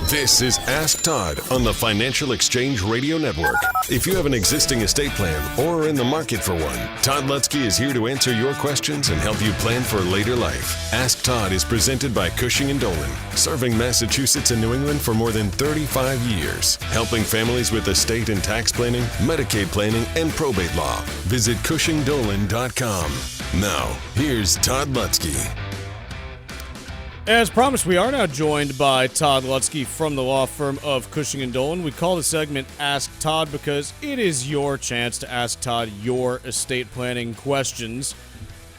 This is Ask Todd on the Financial Exchange Radio Network. If you have an existing estate plan or are in the market for one, Todd Lutsky is here to answer your questions and help you plan for later life. Ask Todd is presented by Cushing & Dolan, serving Massachusetts and New England for more than 35 years, helping families with estate and tax planning, Medicaid planning, and probate law. Visit CushingDolan.com. Now, here's Todd Lutsky. As promised, we are now joined by Todd Lutsky from the law firm of Cushing & Dolan. We call the segment Ask Todd because it is your chance to ask Todd your estate planning questions.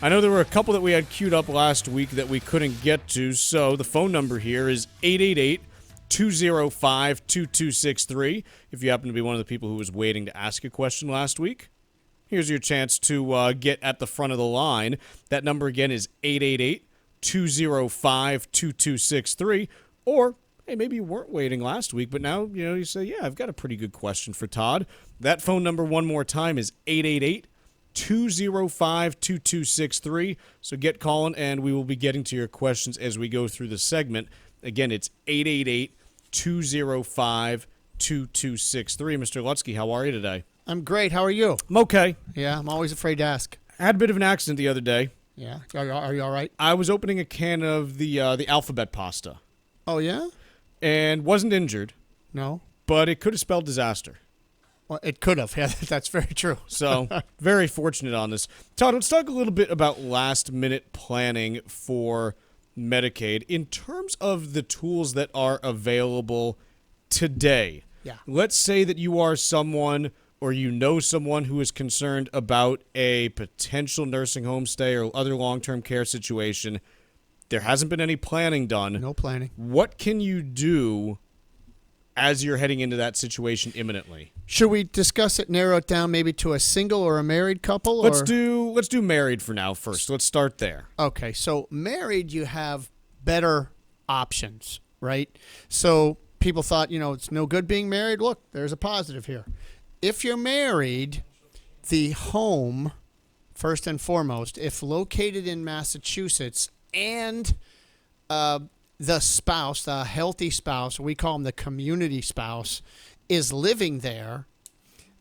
I know there were a couple that we had queued up last week that we couldn't get to, so the phone number here is 888-205-2263. If you happen to be one of the people who was waiting to ask a question last week, here's your chance to get at the front of the line. That number again is 888-205-2263, or hey, maybe you weren't waiting last week, but now you say, yeah, I've got a pretty good question for Todd. That phone number one more time is 888-205-2263. So get calling, and we will be getting to your questions as we go through the segment. Again, it's 888-205-2263. Mr. Lutsky, how are you today? I'm great. How are you? I'm okay. Yeah, I'm always afraid to ask. I had a bit of an accident the other day. Yeah. Are you all right? I was opening a can of the alphabet pasta. Oh, yeah? And wasn't injured. No. But it could have spelled disaster. Well, it could have. Yeah, that's very true. So, very fortunate on this. Todd, let's talk a little bit about last-minute planning for Medicaid in terms of the tools that are available today. Yeah. Let's say that you are someone or you know someone who is concerned about a potential nursing home stay or other long-term care situation. There hasn't been any planning done. No planning. What can you do as you're heading into that situation imminently? Should we discuss it, narrow it down maybe to a single or a married couple? Let's do married for now first. Let's start there. Okay, so married, you have better options, right? So people thought, it's no good being married. Look, there's a positive here. If you're married, the home, first and foremost, if located in Massachusetts and the spouse, the healthy spouse, we call them the community spouse, is living there,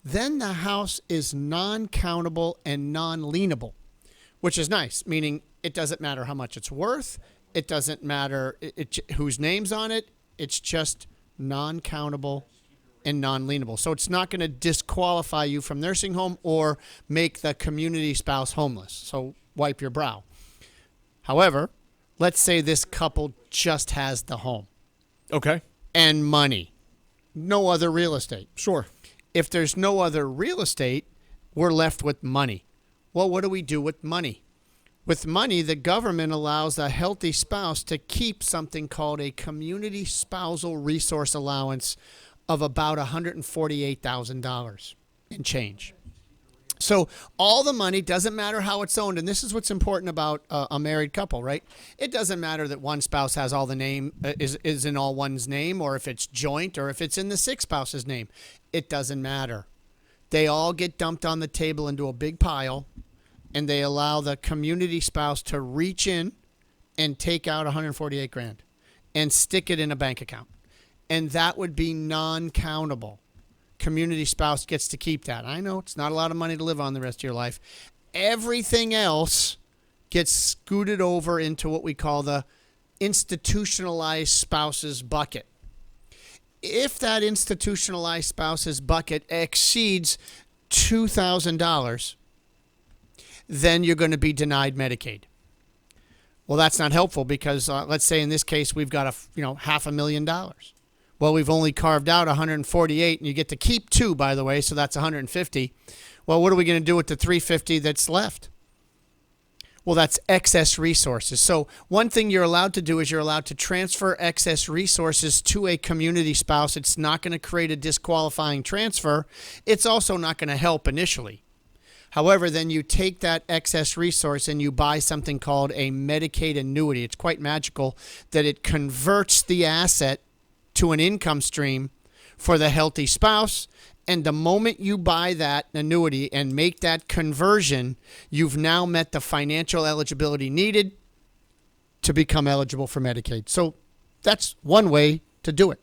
then the house is non-countable and non-lienable, which is nice, meaning it doesn't matter how much it's worth. It doesn't matter whose name's on it. It's just non-countable and non-lienable. So it's not going to disqualify you from nursing home or make the community spouse homeless. So wipe your brow. However, let's say this couple just has the home. Okay. And money. No other real estate. Sure. If there's no other real estate, we're left with money. Well, what do we do with money? With money, the government allows the healthy spouse to keep something called a community spousal resource allowance of about $148,000 and change. So all the money, doesn't matter how it's owned, and this is what's important about a married couple, right? It doesn't matter that one spouse has all the name, is in all one's name, or if it's joint, or if it's in the sixth spouse's name. It doesn't matter. They all get dumped on the table into a big pile, and they allow the community spouse to reach in and take out $148,000 and stick it in a bank account. And that would be non-countable. Community spouse gets to keep that. I know it's not a lot of money to live on the rest of your life. Everything else gets scooted over into what we call the institutionalized spouses bucket. If that institutionalized spouses bucket exceeds $2,000, then you're going to be denied Medicaid. Well, that's not helpful because let's say in this case we've got $500,000. Well, we've only carved out 148, and you get to keep 2, by the way, so that's 150. Well, what are we going to do with the 350 that's left? Well, that's excess resources. So one thing you're allowed to do is you're allowed to transfer excess resources to a community spouse. It's not going to create a disqualifying transfer. It's also not going to help initially. However, then you take that excess resource and you buy something called a Medicaid annuity. It's quite magical that it converts the asset to an income stream for the healthy spouse. And the moment you buy that annuity and make that conversion, you've now met the financial eligibility needed to become eligible for Medicaid. So that's one way to do it.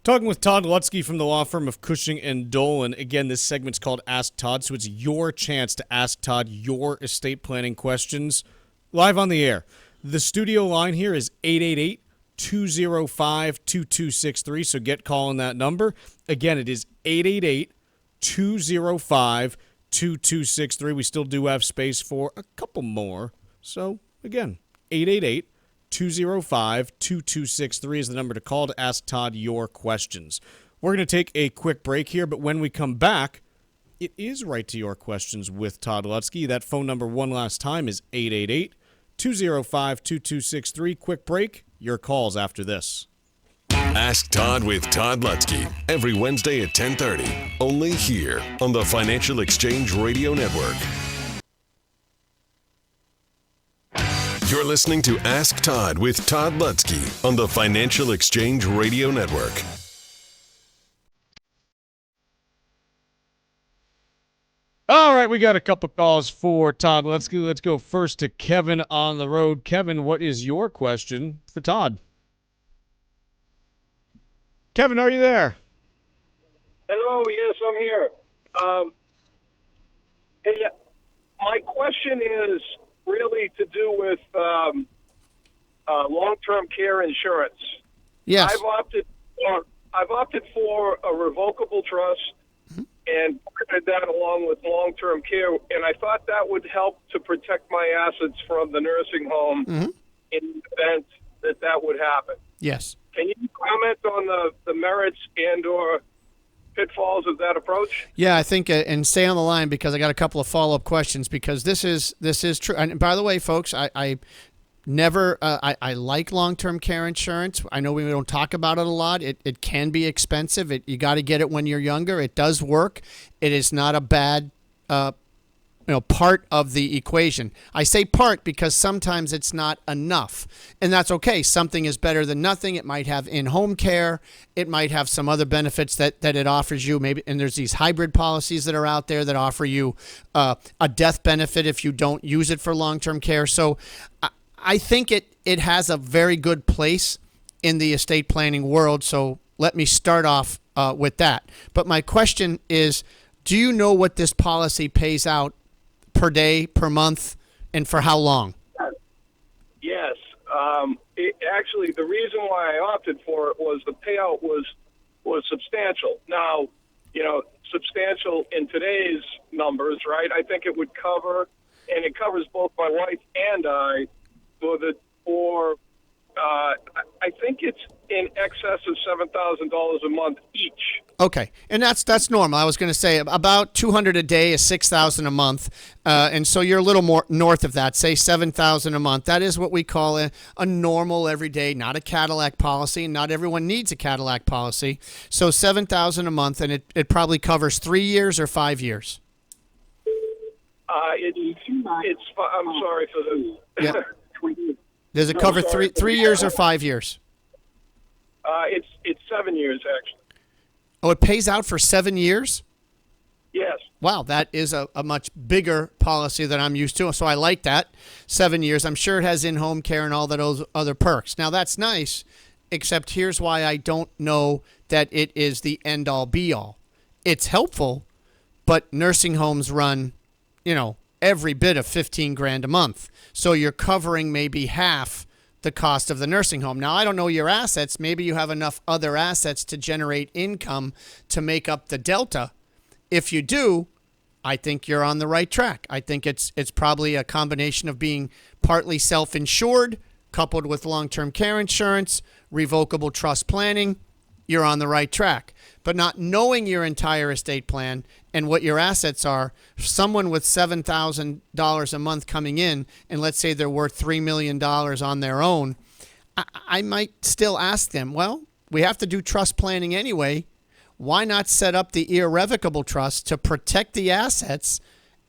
Talking with Todd Lutsky from the law firm of Cushing and Dolan. Again, this segment's called Ask Todd, so it's your chance to ask Todd your estate planning questions live on the air. The studio line here is 888-205-2263, so get calling that number. Again, it is 888-205-2263. We still do have space for a couple more. So, again, 888-205-2263 is the number to call to ask Todd your questions. We're going to take a quick break here, but when we come back, it is right to your questions with Todd Lutsky. That phone number one last time is 888-205-2263. Quick break. Your calls after this. Ask Todd with Todd Lutsky every Wednesday at 10:30, only here on the Financial Exchange Radio Network. You're listening to Ask Todd with Todd Lutsky on the Financial Exchange Radio Network. All right, we got a couple calls for Todd Lutsky. Let's go first to Kevin on the road. Kevin, what is your question for Todd? Kevin, are you there? Hello, yes, I'm here. Hey, my question is really to do with long-term care insurance. Yes. I've opted for a revocable trust and put that along with long-term care, and I thought that would help to protect my assets from the nursing home in the event that would happen. Yes. Can you comment on the merits and or pitfalls of that approach? Yeah, I think, and stay on the line because I got a couple of follow-up questions because this is true. And by the way, folks, I never, I like long-term care insurance. I know we don't talk about it a lot. It can be expensive. You got to get it when you're younger. It does work. It is not a bad, part of the equation. I say part because sometimes it's not enough, and that's okay. Something is better than nothing. It might have in-home care. It might have some other benefits that it offers you. Maybe, and there's these hybrid policies that are out there that offer you a death benefit if you don't use it for long-term care. So I think it has a very good place in the estate planning world. So let me start off with that. But my question is, do you know what this policy pays out per day, per month, and for how long? Yes. Actually, the reason why I opted for it was the payout was substantial. Now, substantial in today's numbers, right? I think it would cover, and it covers both my wife and I, I think it's in excess of $7,000 a month each. Okay, and that's normal. I was going to say about $200 a day is $6,000 a month, and so you're a little more north of that. Say $7,000 a month. That is what we call a normal everyday, not a Cadillac policy. Not everyone needs a Cadillac policy. So $7,000 a month, and it probably covers 3 years or 5 years. It's. I'm sorry for the. Yeah. Does it cover three years or 5 years? It's 7 years actually. Oh, it pays out for 7 years? Yes. Wow, that is a much bigger policy than I'm used to. So I like that. 7 years. I'm sure it has in-home care and all those other perks. Now, that's nice, except here's why I don't know that it is the end-all, be-all. It's helpful, but nursing homes run, every bit of $15,000 a month. So you're covering maybe half the cost of the nursing home. Now, I don't know your assets. Maybe you have enough other assets to generate income to make up the delta. If you do, I think you're on the right track. I think it's probably a combination of being partly self-insured, coupled with long-term care insurance, revocable trust planning. You're on the right track. But not knowing your entire estate plan and what your assets are, someone with $7,000 a month coming in, and let's say they're worth $3 million on their own, I might still ask them, well, we have to do trust planning anyway. Why not set up the irrevocable trust to protect the assets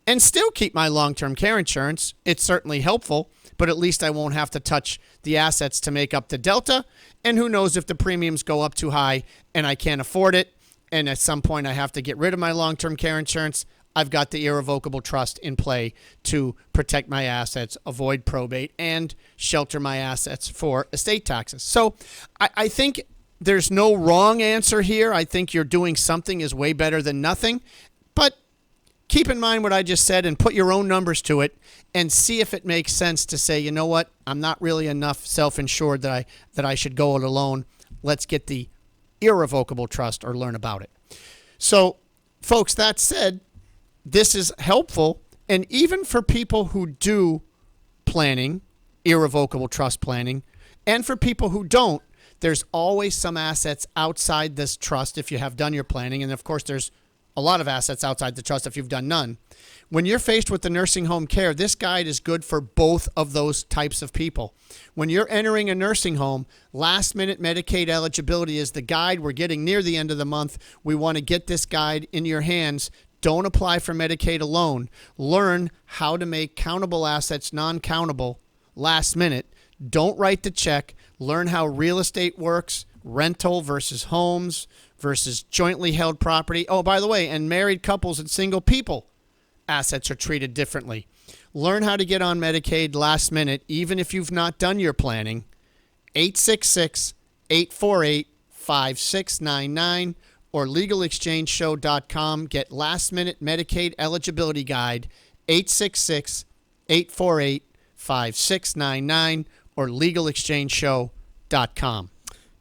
and still keep my long-term care insurance? It's certainly helpful, but at least I won't have to touch the assets to make up the delta. And who knows if the premiums go up too high and I can't afford it, and at some point I have to get rid of my long-term care insurance, I've got the irrevocable trust in play to protect my assets, avoid probate, and shelter my assets for estate taxes. So I think there's no wrong answer here. I think you're doing something is way better than nothing. But keep in mind what I just said and put your own numbers to it and see if it makes sense to say, you know what, I'm not really enough self-insured that I should go it alone. Let's get the irrevocable trust or learn about it. So, folks, that said, this is helpful. And even for people who do planning, irrevocable trust planning, and for people who don't, there's always some assets outside this trust if you have done your planning. And, of course, there's a lot of assets outside the trust if you've done none. When you're faced with the nursing home care, this guide is good for both of those types of people. When you're entering a nursing home, last-minute Medicaid eligibility is the guide. We're getting near the end of the month. We want to get this guide in your hands. Don't apply for Medicaid alone. Learn how to make countable assets non-countable last minute. Don't write the check. Learn how real estate works, rental versus homes versus jointly held property. Oh, by the way, and married couples and single people, assets are treated differently. Learn how to get on Medicaid last minute, even if you've not done your planning. 866-848-5699 or legalexchangeshow.com. Get last minute Medicaid eligibility guide, 866-848-5699 or legalexchangeshow.com.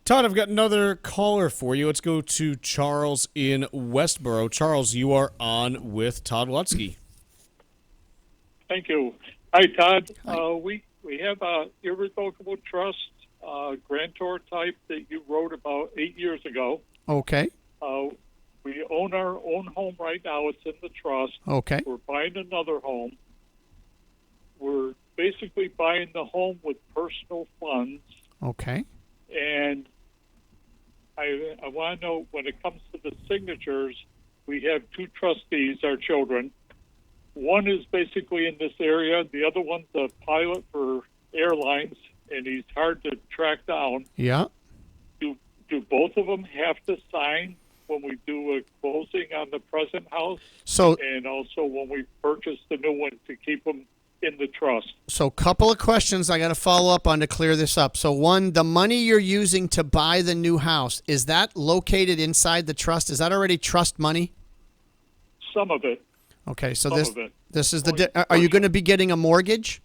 Todd, I've got another caller for you. Let's go to Charles in Westboro. Charles, you are on with Todd Lutsky. Thank you. Hi, Todd. Hi. We have a irrevocable trust, grantor type that you wrote about 8 years ago. Okay. We own our own home right now. It's in the trust. Okay. We're buying another home. We're basically buying the home with personal funds. Okay. And I want to know, when it comes to the signatures, we have two trustees, our children. One is basically in this area. The other one's a pilot for airlines, and he's hard to track down. Yeah. Do both of them have to sign when we do a closing on the present house? And also when we purchase the new one to keep them in the trust? So couple of questions I got to follow up on to clear this up. So one, the money you're using to buy the new house, is that located inside the trust? Is that already trust money? Some of it. Okay, so Some this of it. this is are you going to be getting a mortgage?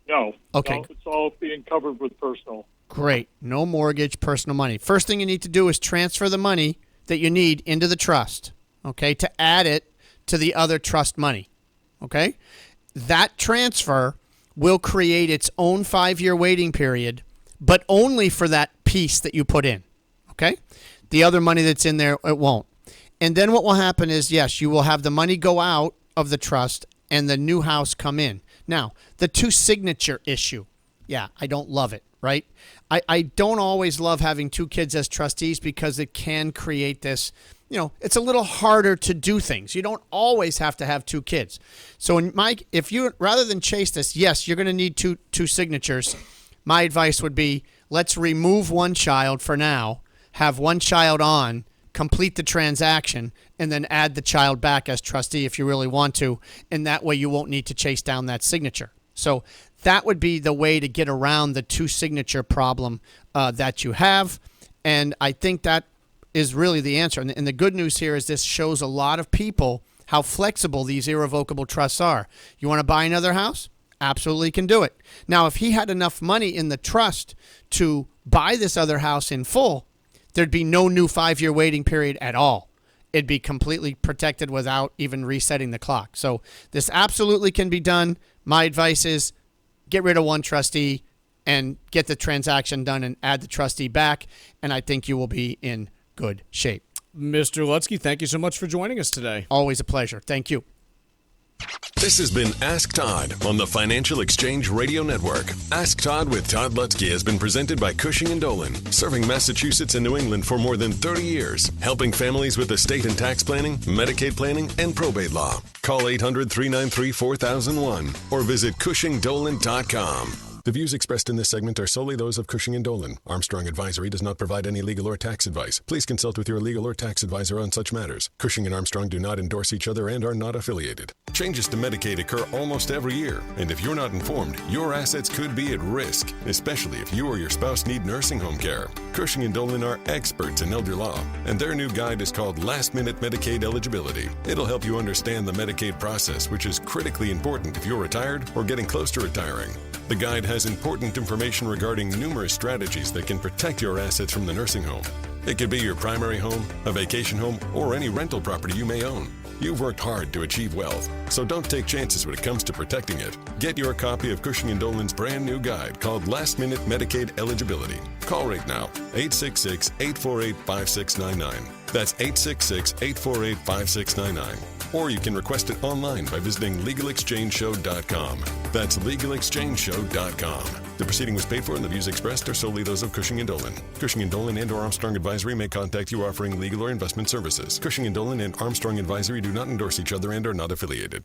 No. Okay. No, it's all being covered with personal. Great. No mortgage, personal money. First thing you need to do is transfer the money that you need into the trust, okay, to add it to the other trust money, okay? That transfer will create its own 5-year waiting period, but only for that piece that you put in, okay? The other money that's in there, it won't. And then what will happen is, yes, you will have the money go out of the trust and the new house come in. Now, the two-signature issue, yeah, I don't love it, right? I don't always love having two kids as trustees because it can create this, it's a little harder to do things. You don't always have to have two kids. So, if you, rather than chase this, yes, you're going to need two signatures. My advice would be, let's remove one child for now, have one child on, complete the transaction, and then add the child back as trustee if you really want to. And that way you won't need to chase down that signature. So that would be the way to get around the two-signature problem that you have. And I think that is really the answer. And the good news here is this shows a lot of people how flexible these irrevocable trusts are. You want to buy another house? Absolutely can do it. Now, if he had enough money in the trust to buy this other house in full, there'd be no new 5-year waiting period at all. It'd be completely protected without even resetting the clock. So this absolutely can be done. My advice is get rid of one trustee and get the transaction done and add the trustee back, and I think you will be in good shape. Mr. Lutsky, thank you so much for joining us today. Always a pleasure. Thank you. This has been Ask Todd on the Financial Exchange Radio Network. Ask Todd with Todd Lutsky has been presented by Cushing & Dolan, serving Massachusetts and New England for more than 30 years, helping families with estate and tax planning, Medicaid planning, and probate law. Call 800-393-4001 or visit CushingDolan.com. The views expressed in this segment are solely those of Cushing & Dolan. Armstrong Advisory does not provide any legal or tax advice. Please consult with your legal or tax advisor on such matters. Cushing & Armstrong do not endorse each other and are not affiliated. Changes to Medicaid occur almost every year, and if you're not informed, your assets could be at risk, especially if you or your spouse need nursing home care. Cushing & Dolan are experts in elder law, and their new guide is called Last Minute Medicaid Eligibility. It'll help you understand the Medicaid process, which is critically important if you're retired or getting close to retiring. The guide has important information regarding numerous strategies that can protect your assets from the nursing home. It could be your primary home, a vacation home, or any rental property you may own. You've worked hard to achieve wealth, so don't take chances when it comes to protecting it. Get your copy of Cushing & Dolan's brand new guide called Last Minute Medicaid Eligibility. Call right now, 866-848-5699. That's 866-848-5699. Or you can request it online by visiting LegalExchangeShow.com. That's LegalExchangeShow.com. The proceeding was paid for and the views expressed are solely those of Cushing & Dolan. Cushing & Dolan and or Armstrong Advisory may contact you offering legal or investment services. Cushing & Dolan and Armstrong Advisory do not endorse each other and are not affiliated.